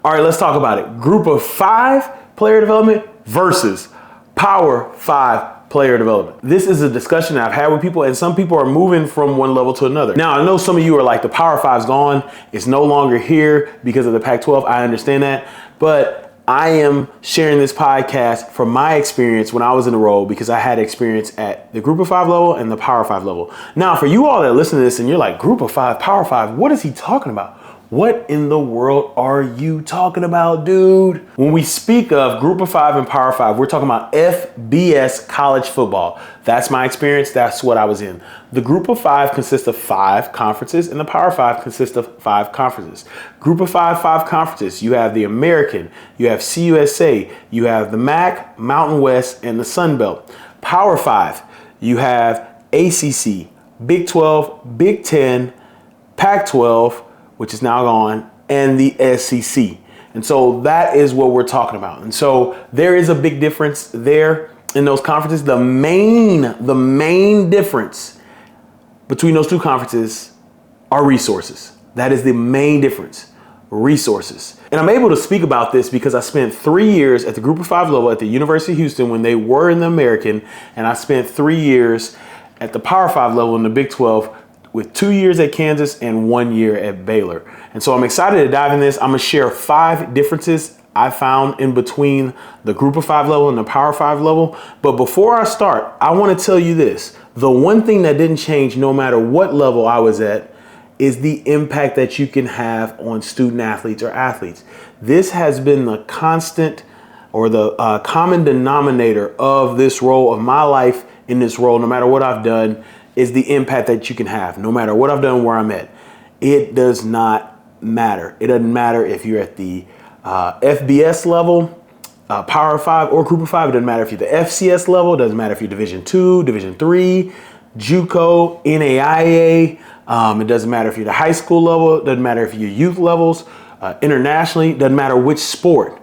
All right, let's talk about it. Group of 5 player development versus Power 5 player development. This is a discussion that I've had with people, and some people are moving from one level to another. Now, I know some of you are like, the Power 5's gone. It's no longer here because of the Pac-12. I understand that, but I am sharing this podcast from my experience when I was in the role, because I had experience at the Group of 5 level and the Power 5 level. Now, for you all that listen to this and you're like, Group of 5, Power 5, what is he talking about? What in the world are you talking about, dude? When we speak of Group of 5 and Power 5, we're talking about FBS college football. That's my experience. That's what I was in. The Group of 5 consists of 5 conferences, and the Power 5 consists of 5 conferences. Group of 5 conferences. You have the American, you have CUSA, you have the MAC, Mountain West, and the Sun Belt. Power 5, you have ACC, Big 12, Big 10, Pac-12, which is now gone, and the SEC. And so that is what we're talking about. And so there is a big difference there in those conferences. The main difference between those two conferences are resources. That is the main difference, resources. And I'm able to speak about this because I spent 3 years at the Group of 5 level at the University of Houston when they were in the American, and I spent 3 years at the Power 5 level in the Big 12, with 2 years at Kansas and 1 year at Baylor. And so I'm excited to dive in this. I'm gonna share 5 differences I found in between the Group of 5 level and the Power 5 level. But before I start, I wanna tell you this. The one thing that didn't change no matter what level I was at is the impact that you can have on student athletes or athletes. This has been the constant, or the common denominator of this role, of my life in this role, no matter what I've done, is the impact that you can have, no matter what I've done, where I'm at. It does not matter. It doesn't matter if you're at the FBS level, Power 5, or Group of 5. It doesn't matter if you're the FCS level. It doesn't matter if you're Division 2, Division 3, JUCO, NAIA. It doesn't matter if you're the high school level. It doesn't matter if you're youth levels, internationally. It doesn't matter which sport.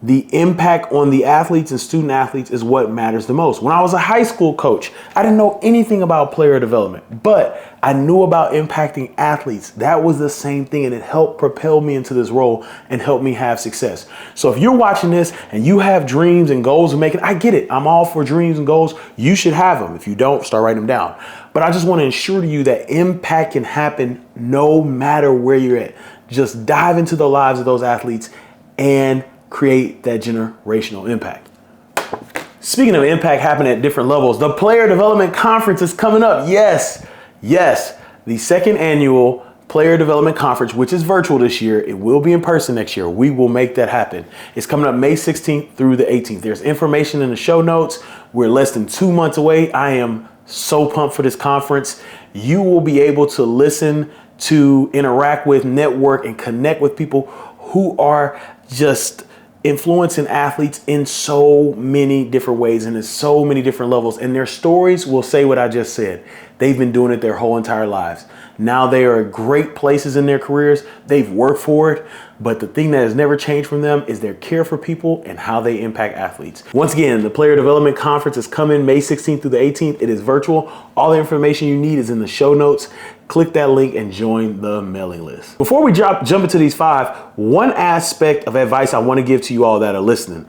The impact on the athletes and student athletes is what matters the most. When I was a high school coach, I didn't know anything about player development, but I knew about impacting athletes. That was the same thing, and it helped propel me into this role and help me have success. So if you're watching this and you have dreams and goals of making, I get it. I'm all for dreams and goals. You should have them. If you don't, start writing them down. But I just want to ensure to you that impact can happen no matter where you're at. Just dive into the lives of those athletes and create that generational impact. Speaking of impact happening at different levels, the Player Development Conference is coming up. Yes, the 2nd annual Player Development Conference, which is virtual this year. It will be in person next year. We will make that happen. It's coming up May 16th through the 18th. There's information in the show notes. We're less than 2 months away. I am so pumped for this conference. You will be able to listen to, interact with, network, and connect with people who are just influencing athletes in so many different ways and in so many different levels. And their stories will say what I just said. They've been doing it their whole entire lives. Now they are at great places in their careers. They've worked for it. But the thing that has never changed from them is their care for people and how they impact athletes. Once again, the Player Development Conference is coming May 16th through the 18th. It is virtual. All the information you need is in the show notes. Click that link and join the mailing list. Before we jump into these 5, one aspect of advice I want to give to you all that are listening,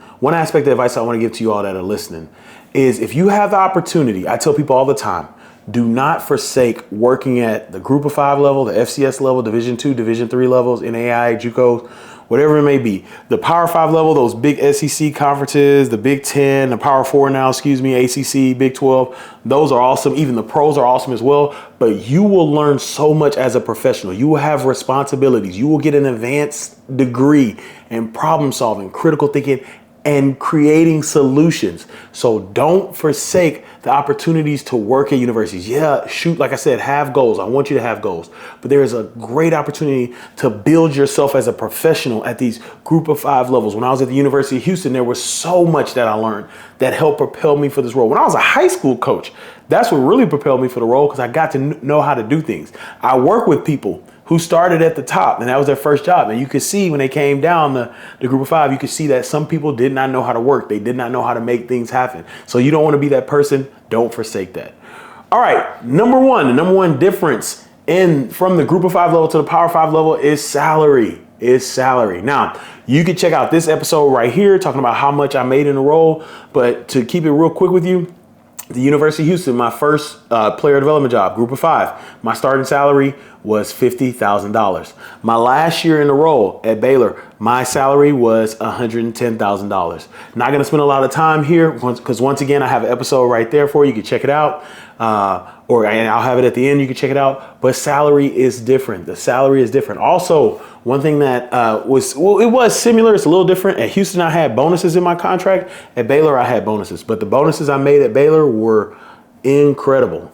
is if you have the opportunity, I tell people all the time, do not forsake working at the Group of 5 level, the FCS level, Division 2, Division 3 levels, NAIA, JUCO, whatever it may be. The Power 5 level, those big SEC conferences, the Big 10, the Power 4 now, ACC, Big 12, those are awesome. Even the pros are awesome as well. But you will learn so much as a professional. You will have responsibilities. You will get an advanced degree in problem solving, critical thinking, and creating solutions. So don't forsake the opportunities to work at universities. Yeah, shoot, like I said, have goals. I want you to have goals. But there is a great opportunity to build yourself as a professional at these Group of 5 levels. When I was at the University of Houston, there was so much that I learned that helped propel me for this role. When I was a high school coach, that's what really propelled me for the role, because I got to know how to do things. I work with people who started at the top, and that was their first job. And you could see when they came down the Group of 5, you could see that some people did not know how to work. They did not know how to make things happen. So you don't want to be that person. Don't forsake that. All right, the number one difference from the Group of 5 level to the Power 5 level is salary. is salary. Now, you can check out this episode right here talking about how much I made in a role. But to keep it real quick with you, the University of Houston, my first player development job, group of 5, my starting salary was $50,000. My last year in the role at Baylor, my salary was $110,000. Not going to spend a lot of time here because once again, I have an episode right there for you. You can check it out. And I'll have it at the end. You can check it out. But salary is different. The salary is different. Also, one thing that it was similar. It's a little different. At Houston, I had bonuses in my contract. At Baylor, I had bonuses. But the bonuses I made at Baylor were incredible.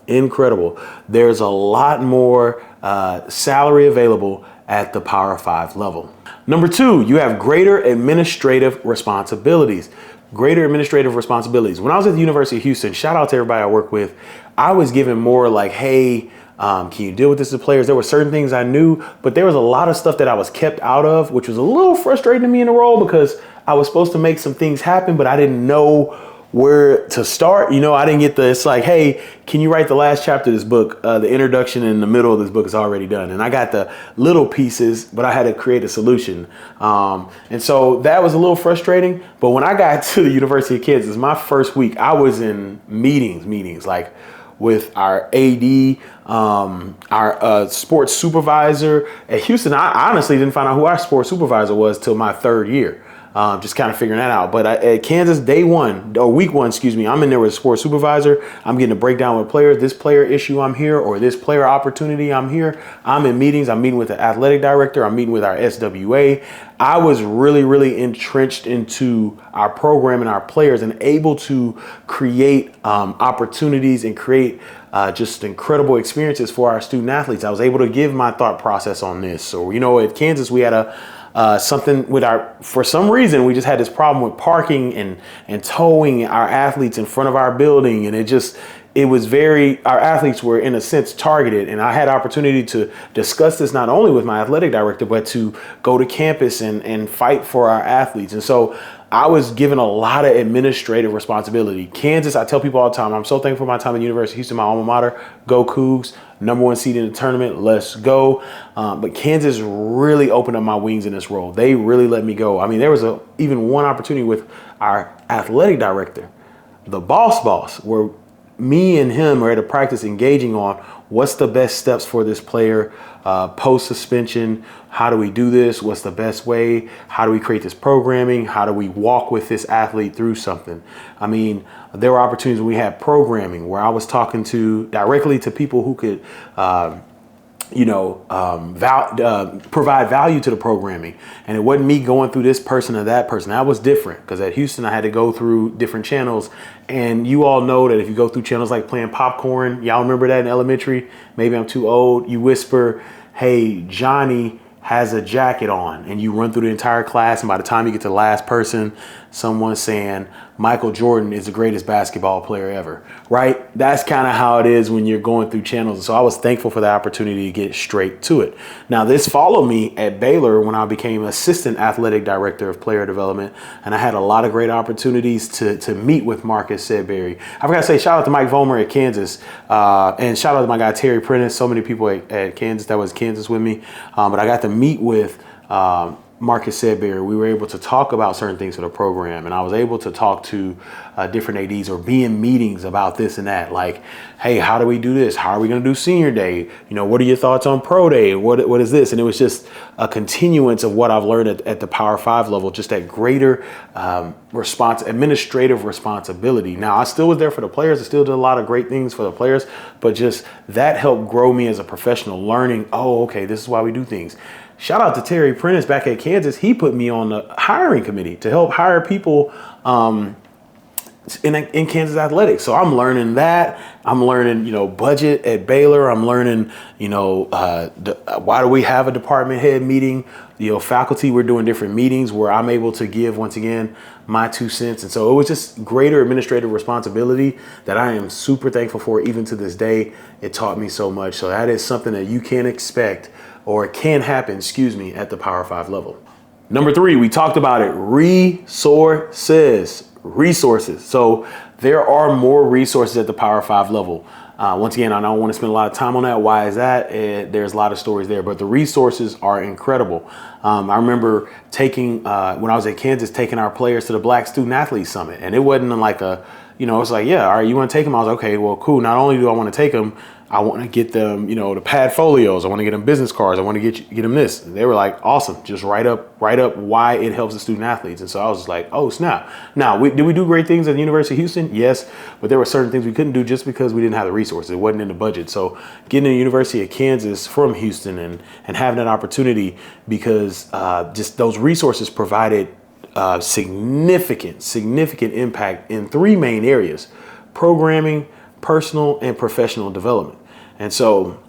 There's a lot more salary available at the Power 5 level. Number 2, you have greater administrative responsibilities. Greater administrative responsibilities. When I was at the University of Houston, shout out to everybody I work with, I was given more like, hey, can you deal with this as players? There were certain things I knew, but there was a lot of stuff that I was kept out of, which was a little frustrating to me in the role because I was supposed to make some things happen, but I didn't know where to start. I didn't get it's like, hey, can you write the last chapter of this book? The introduction and the middle of this book is already done. And I got the little pieces, but I had to create a solution. And so that was a little frustrating. But when I got to the University of Kansas, my first week, I was in meetings like with our AD, our sports supervisor. At Houston, I honestly didn't find out who our sports supervisor was till my 3rd year. Just kind of figuring that out. But at Kansas, week one, I'm in there with a sports supervisor. I'm getting a breakdown with players. This player issue, I'm here, or this player opportunity, I'm here. I'm in meetings. I'm meeting with the athletic director. I'm meeting with our SWA. I was really, really entrenched into our program and our players and able to create opportunities and create just incredible experiences for our student athletes. I was able to give my thought process on this. So, at Kansas, we had something with for some reason, we just had this problem with parking and towing our athletes in front of our building. And our athletes were in a sense targeted. And I had opportunity to discuss this not only with my athletic director, but to go to campus and fight for our athletes. And so I was given a lot of administrative responsibility. Kansas, I tell people all the time, I'm so thankful for my time at University of Houston, my alma mater. Go Cougs, #1 seed in the tournament. Let's go. But Kansas really opened up my wings in this role. They really let me go. I mean, there was even one opportunity with our athletic director, the boss, where me and him are at a practice engaging on what's the best steps for this player post suspension. How do we do this? What's the best way? How do we create this programming? How do we walk with this athlete through something? I mean, there were opportunities when we had programming where I was talking directly to people who could provide value to the programming. And it wasn't me going through this person or that person. That was different because at Houston, I had to go through different channels. And you all know that if you go through channels like playing popcorn, y'all remember that in elementary? Maybe I'm too old. You whisper, hey, Johnny has a jacket on, and you run through the entire class. And by the time you get to the last person, someone's saying Michael Jordan is the greatest basketball player ever, right? That's kind of how it is when you're going through channels. And so I was thankful for the opportunity to get straight to it. Now, this followed me at Baylor when I became assistant athletic director of player development. And I had a lot of great opportunities to meet with Marcus Sedberry. I forgot to say shout out to Mike Vollmer at Kansas, and shout out to my guy Terry Prentice. So many people at Kansas that was Kansas with me. But I got to meet with Marcus Sedberry. We were able to talk about certain things for the program, and I was able to talk to different ADs or be in meetings about this and that. Like, hey, how do we do this? How are we going to do senior day? What are your thoughts on pro day? What is this? And it was just a continuance of what I've learned at the Power 5 level, just that greater administrative responsibility. Now, I still was there for the players. I still did a lot of great things for the players, but just that helped grow me as a professional, learning, oh, okay, this is why we do things. Shout out to Terry Prentice back at Kansas. He put me on the hiring committee to help hire people in Kansas athletics. So I'm learning that. I'm learning, budget at Baylor. I'm learning, why do we have a department head meeting? Faculty, we're doing different meetings where I'm able to give, once again, my 2 cents. And so it was just greater administrative responsibility that I am super thankful for. Even to this day, it taught me so much. So that is something that you can expect, or it can happen, at the Power 5 level. Number 3, we talked about it, resources. So there are more resources at the Power 5 level. Once again, I don't want to spend a lot of time on that. Why is that? There's a lot of stories there, but the resources are incredible. I remember taking, when I was at Kansas, taking our players to the Black Student Athlete Summit. And it wasn't like it's like, yeah, all right, you want to take them? I was like, okay, well, cool. Not only do I want to take them, I want to get them, the pad folios. I want to get them business cards. I want to get them this. And they were like, awesome. Just write up why it helps the student athletes. And so I was just like, oh, snap. Now, did we do great things at the University of Houston? Yes. But there were certain things we couldn't do just because we didn't have the resources. It wasn't in the budget. So getting to the University of Kansas from Houston and having that opportunity, because just those resources provided significant impact in three main areas: programming, personal, and professional development. And so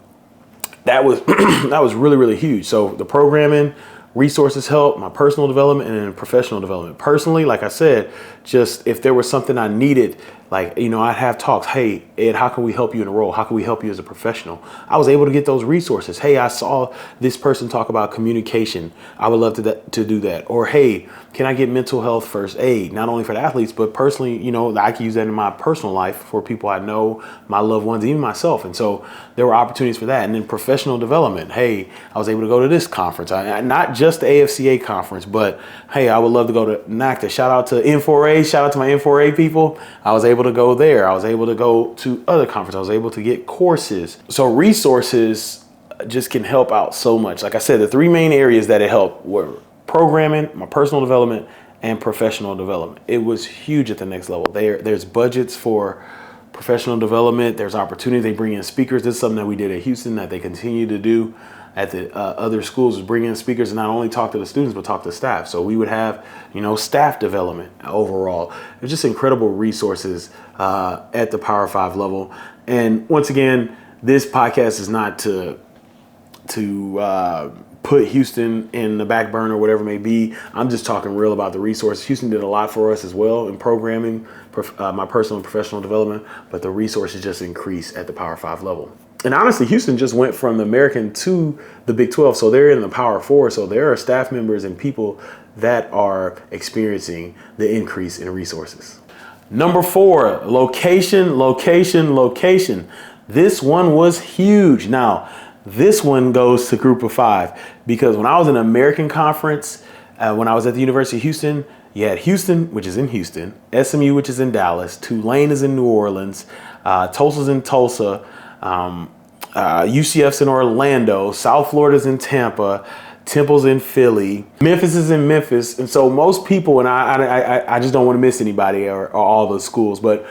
that was that was really, really huge. So the programming, resources help, my personal development, and then professional development. Personally, like I said, just if there was something I needed, like, I'd have talks. Hey, Ed, how can we help you in a role? How can we help you as a professional? I was able to get those resources. Hey, I saw this person talk about communication. I would love to do that. Or, hey, can I get mental health first aid? Not only for the athletes, but personally, I can use that in my personal life for people I know, my loved ones, even myself. And so there were opportunities for that. And then professional development. Hey, I was able to go to this conference. Not just the AFCA conference, but hey, I would love to go to NACTA. Shout out to N4A. Shout out to my N4A people. I was able to go there. I was able to go to other conferences. I was able to get courses. So resources just can help out so much. Like I said, the three main areas that it helped were programming, my personal development, and professional development. It was huge at the next level. There's budgets for professional development. There's opportunity. They bring in speakers. This is something that we did at Houston that they continue to do at the other schools, is bring in speakers and not only talk to the students, but talk to staff. So we would have, staff development overall. It's just incredible resources at the Power 5 level. And once again, this podcast is not to put Houston in the back burner or whatever it may be. I'm just talking real about the resources. Houston did a lot for us as well in programming, my personal and professional development, but the resources just increase at the Power 5 level. And honestly, Houston just went from the American to the Big 12. So they're in the Power 4. So there are staff members and people that are experiencing the increase in resources. Number 4, location. This one was huge. Now, this one goes to Group of 5 because when I was in an American conference, when I was at the University of Houston, you had Houston, which is in Houston, SMU, which is in Dallas, Tulane is in New Orleans, Tulsa's in Tulsa, UCF's in Orlando, South Florida's in Tampa, Temple's in Philly, Memphis is in Memphis. And so most people, and I just don't want to miss anybody or all those schools, but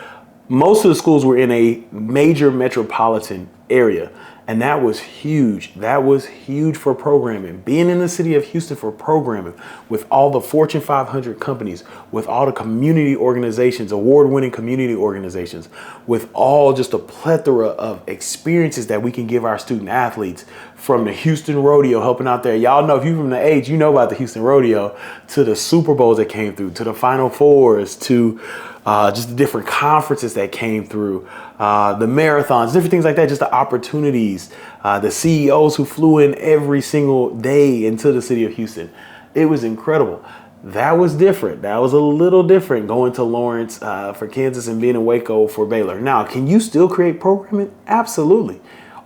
most of the schools were in a major metropolitan area. And that was huge. That was huge for programming. Being in the city of Houston for programming with all the Fortune 500 companies, with all the community organizations, award-winning community organizations, with all just a plethora of experiences that we can give our student athletes, from the Houston Rodeo helping out there. Y'all know, if you're from the age, you know about the Houston Rodeo, to the Super Bowls that came through, to the Final Fours, to just the different conferences that came through, the marathons, different things like that, just the opportunities, the CEOs who flew in every single day into the city of Houston. It was incredible. That was different. That was a little different going to Lawrence for Kansas and being in Waco for Baylor. Now, can you still create programming? Absolutely.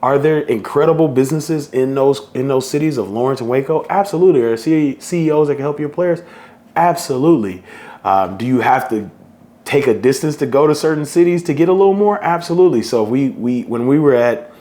Are there incredible businesses in those cities of Lawrence and Waco? Absolutely. Are there CEOs that can help your players? Absolutely. Do you have to take a distance to go to certain cities to get a little more? Absolutely. So when we were at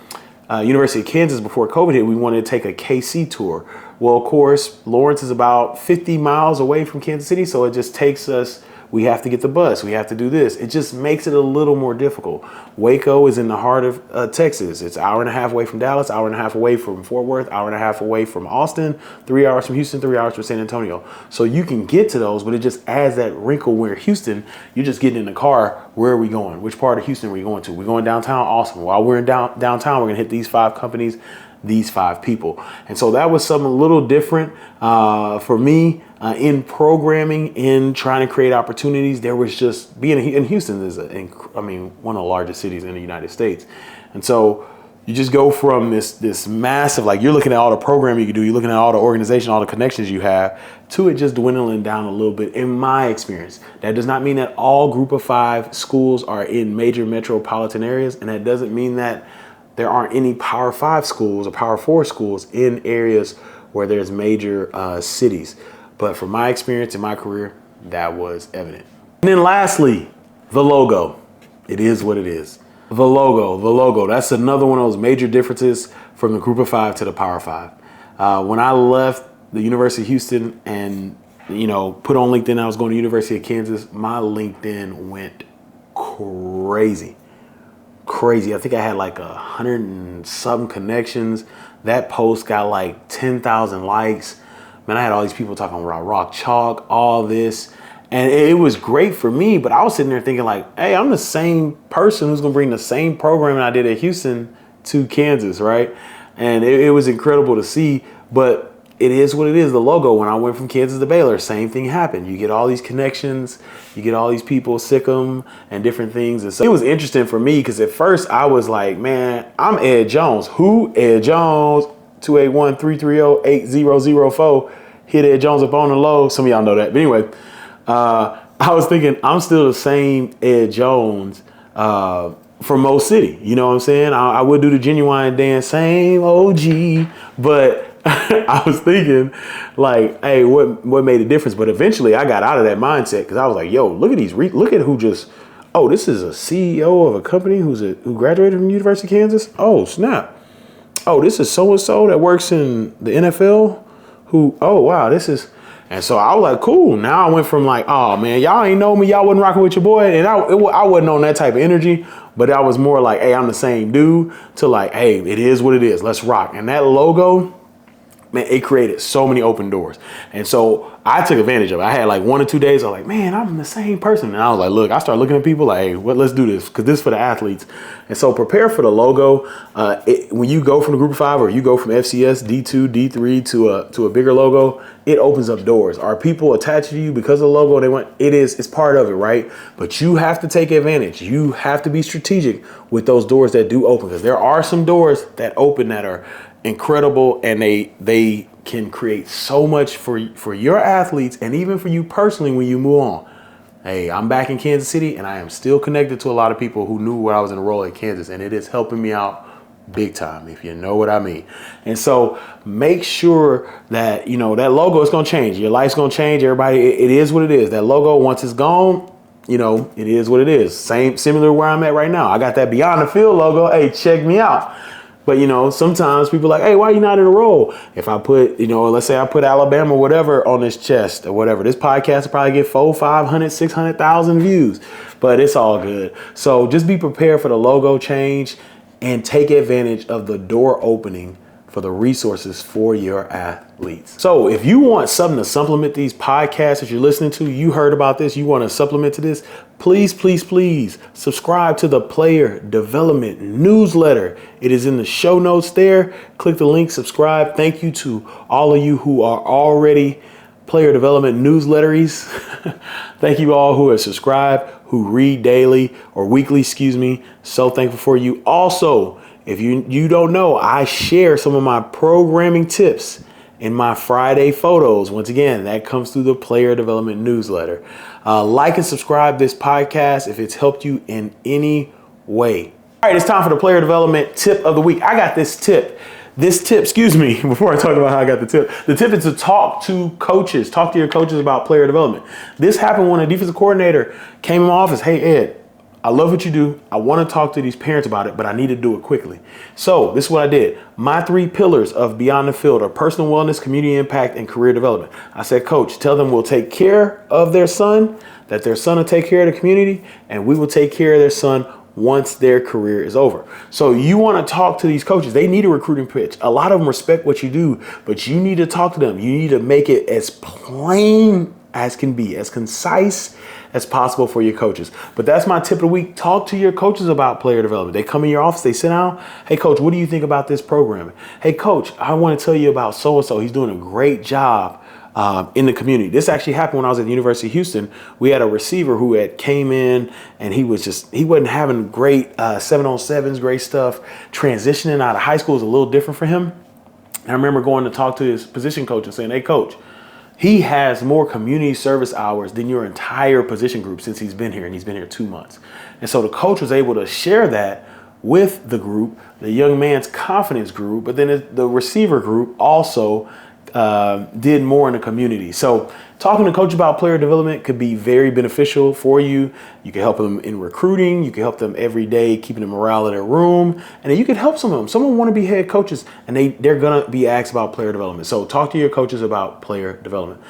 University of Kansas before COVID hit, we wanted to take a KC tour. Well, of course, Lawrence is about 50 miles away from Kansas City, so it just takes us, we have to get the bus, we have to do this. It just makes it a little more difficult. Waco is in the heart of Texas. It's an hour and a half away from Dallas, hour and a half away from Fort Worth, hour and a half away from Austin, 3 hours from Houston, 3 hours from San Antonio. So you can get to those, but it just adds that wrinkle where Houston, you're just getting in the car. Where are we going? Which part of Houston are we going to? We're going downtown? Awesome. While we're in downtown, we're going to hit these 5 companies, these 5 people. And so that was something a little different for me in programming, in trying to create opportunities. There was just being in Houston is one of the largest cities in the United States. And so you just go from this massive, like, you're looking at all the programming you can do, you're looking at all the organization, all the connections you have, to it just dwindling down a little bit in my experience. That does not mean that all group of 5 schools are in major metropolitan areas, and that doesn't mean that there aren't any Power 5 schools or Power 4 schools in areas where there's major cities. But from my experience in my career, that was evident. And then lastly, the logo. It is what it is. The logo, that's another one of those major differences from the group of 5 to the Power 5. When I left the University of Houston and, put on LinkedIn, I was going to University of Kansas, my LinkedIn went crazy. I think I had like 100 and some connections. That post got like 10,000 likes. Man, I had all these people talking about rock chalk, all this. And it was great for me, but I was sitting there thinking like, hey, I'm the same person who's gonna bring the same program I did at Houston to Kansas, right? And it was incredible to see, but it is what it is. The logo, when I went from Kansas to Baylor, same thing happened. You get all these connections, you get all these people, sick 'em and different things. And so it was interesting for me because at first I was like, man, I'm Ed Jones. Who? Ed Jones, 281-330-8004. Hit Ed Jones up on the low. Some of y'all know that. But anyway, I was thinking I'm still the same Ed Jones from Mo City. You know what I'm saying? I would do the Genuine dance, same OG, but I was thinking like, hey, what made a difference? But eventually I got out of that mindset because I was like, yo, look at these, look at who just, oh, this is a CEO of a company who graduated from the University of Kansas. Oh, snap. Oh, this is so-and-so that works in the NFL oh, wow, this is. And so I was like, cool. Now I went from like, oh man, y'all ain't know me. Y'all wasn't rocking with your boy. And I wasn't on that type of energy, but I was more like, hey, I'm the same dude, to like, hey, it is what it is. Let's rock. And that logo, man, it created so many open doors. And so I took advantage of it. I had like 1 or 2 days. I was like, man, I'm the same person. And I was like, look, I started looking at people like, hey, let's do this, because this is for the athletes. And so prepare for the logo. When you go from the group of 5 or you go from FCS, D2, D3 to a bigger logo, it opens up doors. Are people attached to you because of the logo? It's part of it, right? But you have to take advantage. You have to be strategic with those doors that do open, because there are some doors that open that are incredible, and they can create so much for your athletes and even for you personally when you move on. Hey, I'm back in Kansas City and I am still connected to a lot of people who knew when I was in a role at Kansas, and it is helping me out big time, if you know what I mean. And so make sure that, that logo is going to change. Your life's going to change. Everybody, it is what it is. That logo, once it's gone, it is what it is. Similar where I'm at right now. I got that Beyond the Field logo. Hey, check me out. But, sometimes people are like, hey, why are you not in a role? If I put, let's say I put Alabama, whatever, on this chest or whatever, this podcast will probably get 400, 500, 600,000 views, but it's all good. So just be prepared for the logo change and take advantage of the door opening for the resources for your athletes. So if you want something to supplement these podcasts that you're listening to, you heard about this, you want to supplement to this, please subscribe to the Player Development Newsletter. It is in the show notes there. Click the link, subscribe. Thank you to all of you who are already Player Development newsletteries. Thank you all who have subscribed, who read daily or weekly, So thankful for you. Also, if you don't know, I share some of my programming tips in my Friday photos. Once again, that comes through the Player Development Newsletter. Like and subscribe this podcast if it's helped you in any way. All right, it's time for the Player Development Tip of the Week. I got this tip. Before I talk about how I got the tip is to talk to coaches. Talk to your coaches about player development. This happened when a defensive coordinator came in my office. Hey, Ed, I love what you do. I want to talk to these parents about it, but I need to do it quickly. So this is what I did. My 3 pillars of Beyond the Field are personal wellness, community impact, and career development. I said, Coach, tell them we'll take care of their son, that their son will take care of the community, and we will take care of their son once their career is over. So you want to talk to these coaches. They need a recruiting pitch. A lot of them respect what you do, but you need to talk to them. You need to make it as plain as can be, as concise as possible for your coaches. But that's my tip of the week. Talk to your coaches about player development. They come in your office, they sit down. Hey, coach, what do you think about this program? Hey, coach, I want to tell you about so-and-so. He's doing a great job in the community. This actually happened when I was at the University of Houston. We had a receiver who had came in and he wasn't having great 7-on-7s, great stuff. Transitioning out of high school was a little different for him. And I remember going to talk to his position coach and saying, hey, coach, He has more community service hours than your entire position group since he's been here, and he's been here 2 months. And so the coach was able to share that with the group, the young man's confidence group, but then the receiver group also did more in the community. So talking to coach about player development could be very beneficial for you. You can help them in recruiting. You can help them every day, keeping the morale in their room. And then you can help some of them. Someone want to be head coaches, and they're going to be asked about player development. So talk to your coaches about player development.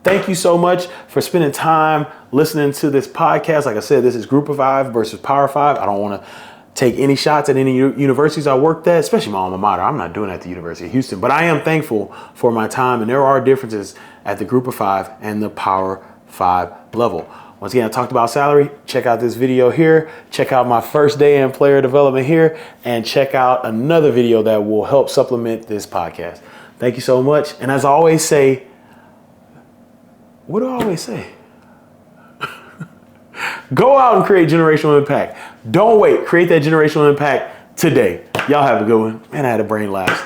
Thank you so much for spending time listening to this podcast. Like I said, this is Group of Five versus Power Five. I don't want to take any shots at any universities I worked at, especially my alma mater. I'm not doing that at the University of Houston, but I am thankful for my time, and there are differences at the Group of Five and the Power Five level. Once again, I talked about salary. Check out this video here. Check out my first day in player development here, and check out another video that will help supplement this podcast. Thank you so much. And as I always say, what do I always say? Go out and create generational impact. Don't wait. Create that generational impact today. Y'all have a good one. Man, I had a brain lapse.